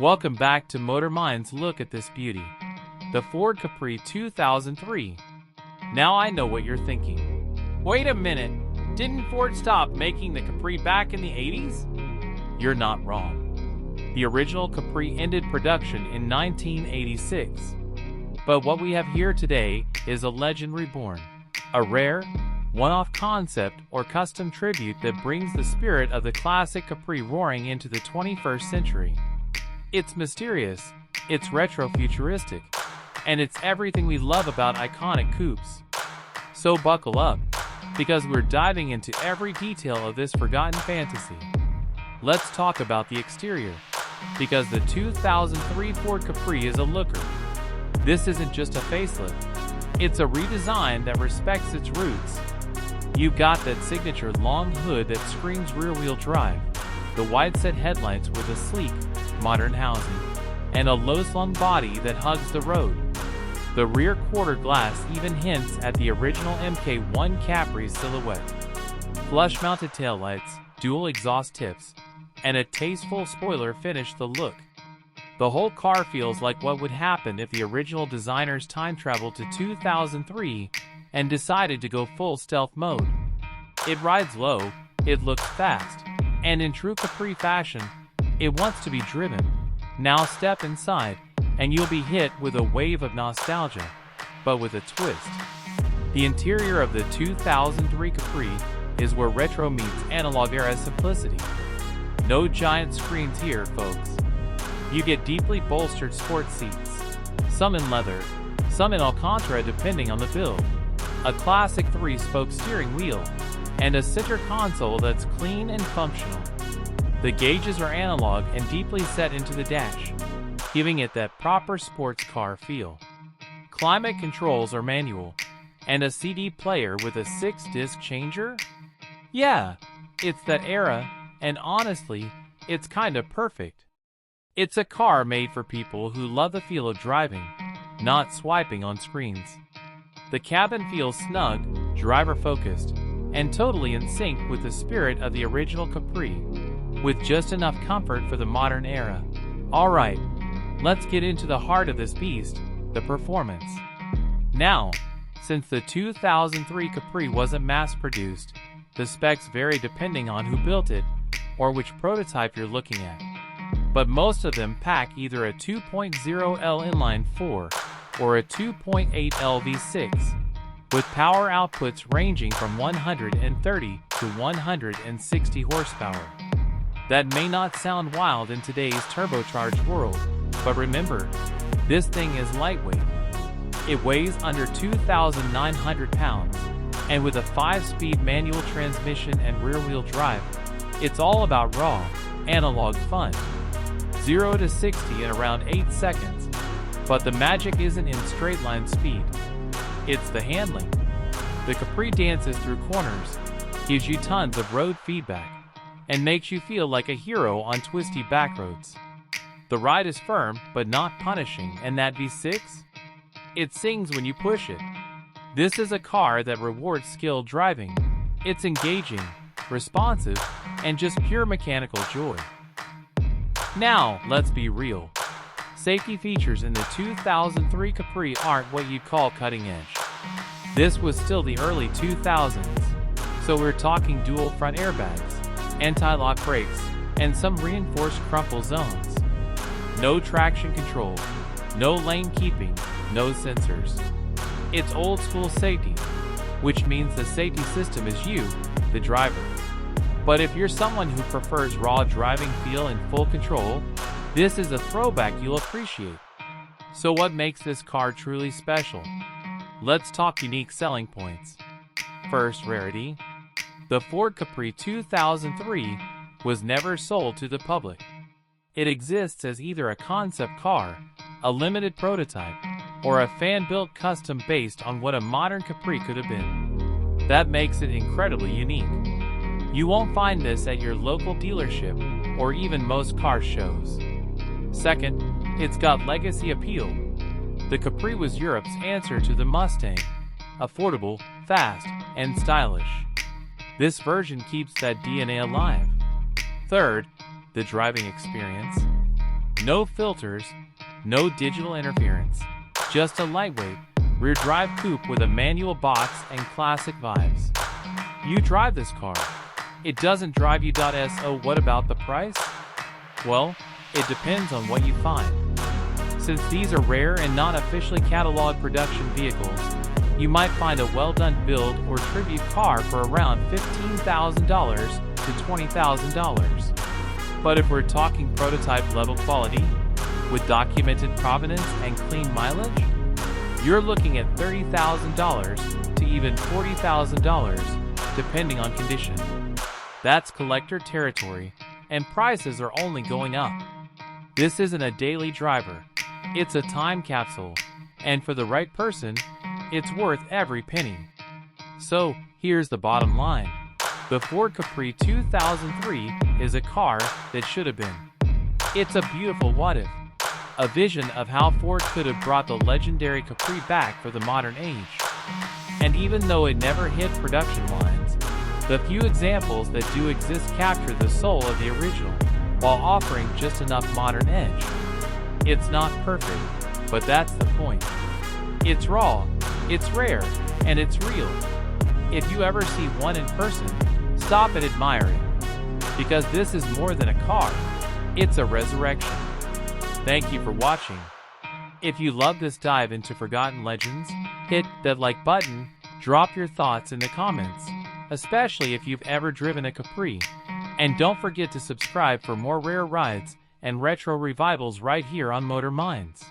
Welcome back to Motor Mind's look at this beauty, the Ford Capri 2003. Now I know what you're thinking. Wait a minute, didn't Ford stop making the Capri back in the 80s? You're not wrong. The original Capri ended production in 1986. But what we have here today is a legend reborn, a rare, one-off concept or custom tribute that brings the spirit of the classic Capri roaring into the 21st century. It's mysterious, it's retro-futuristic, and it's everything we love about iconic coupes. So buckle up, because we're diving into every detail of this forgotten fantasy. Let's talk about the exterior, because the 2003 Ford Capri is a looker. This isn't just a facelift, it's a redesign that respects its roots. You've got that signature long hood that screams rear-wheel drive, the wide-set headlights with a sleek, modern housing, and a low-slung body that hugs the road. The rear quarter glass even hints at the original Mk1 Capri's silhouette. Flush-mounted taillights, dual exhaust tips, and a tasteful spoiler finish the look. The whole car feels like what would happen if the original designers time-traveled to 2003 and decided to go full stealth mode. It rides low, it looks fast, and in true Capri fashion, it wants to be driven. Now step inside, and you'll be hit with a wave of nostalgia, but with a twist. The interior of the 2003 Capri is where retro meets analog-era simplicity. No giant screens here, folks. You get deeply bolstered sports seats, some in leather, some in Alcantara depending on the build, a classic 3-spoke steering wheel, and a center console that's clean and functional. The gauges are analog and deeply set into the dash, giving it that proper sports car feel. Climate controls are manual, and a CD player with a 6-disc changer? Yeah, it's that era, and honestly, it's kinda perfect. It's a car made for people who love the feel of driving, not swiping on screens. The cabin feels snug, driver-focused, and totally in sync with the spirit of the original Capri, with just enough comfort for the modern era. Alright, let's get into the heart of this beast, the performance. Now, since the 2003 Capri wasn't mass-produced, the specs vary depending on who built it or which prototype you're looking at. But most of them pack either a 2.0L inline-4 or a 2.8L V6, with power outputs ranging from 130 to 160 horsepower. That may not sound wild in today's turbocharged world, but remember, this thing is lightweight. It weighs under 2,900 pounds, and with a 5-speed manual transmission and rear-wheel drive, it's all about raw, analog fun. 0 to 60 in around 8 seconds, but the magic isn't in straight-line speed. It's the handling. The Capri dances through corners, gives you tons of road feedback, and makes you feel like a hero on twisty backroads. The ride is firm but not punishing, and that V6? It sings when you push it. This is a car that rewards skilled driving. It's engaging, responsive, and just pure mechanical joy. Now, let's be real. Safety features in the 2003 Capri aren't what you'd call cutting edge. This was still the early 2000s, so we're talking dual front airbags, anti-lock brakes, and some reinforced crumple zones. No traction control, no lane keeping, no sensors. It's old school safety, which means the safety system is you, the driver. But if you're someone who prefers raw driving feel and full control, this is a throwback you'll appreciate. So what makes this car truly special? Let's talk unique selling points. First, rarity. The Ford Capri 2003 was never sold to the public. It exists as either a concept car, a limited prototype, or a fan-built custom based on what a modern Capri could have been. That makes it incredibly unique. You won't find this at your local dealership or even most car shows. Second, it's got legacy appeal. The Capri was Europe's answer to the Mustang, affordable, fast, and stylish. This version keeps that DNA alive. Third, the driving experience. No filters, no digital interference. Just a lightweight, rear-drive coupe with a manual box and classic vibes. You drive this car. It doesn't drive you. So what about the price? Well, it depends on what you find. Since these are rare and not officially catalog production vehicles, you might find a well-done build or tribute car for around $15,000 to $20,000. But if we're talking prototype level quality, with documented provenance and clean mileage, you're looking at $30,000 to even $40,000, depending on condition. That's collector territory, and prices are only going up. This isn't a daily driver, it's a time capsule, and for the right person, it's worth every penny. So, here's the bottom line. The Ford Capri 2003 is a car that should have been. It's a beautiful what-if. A vision of how Ford could have brought the legendary Capri back for the modern age. And even though it never hit production lines, the few examples that do exist capture the soul of the original, while offering just enough modern edge. It's not perfect, but that's the point. It's raw, it's rare, and it's real. If you ever see one in person, stop and admire it. Because this is more than a car, it's a resurrection. Thank you for watching. If you love this dive into forgotten legends, hit that like button, drop your thoughts in the comments, especially if you've ever driven a Capri. And don't forget to subscribe for more rare rides and retro revivals right here on Motor Minds.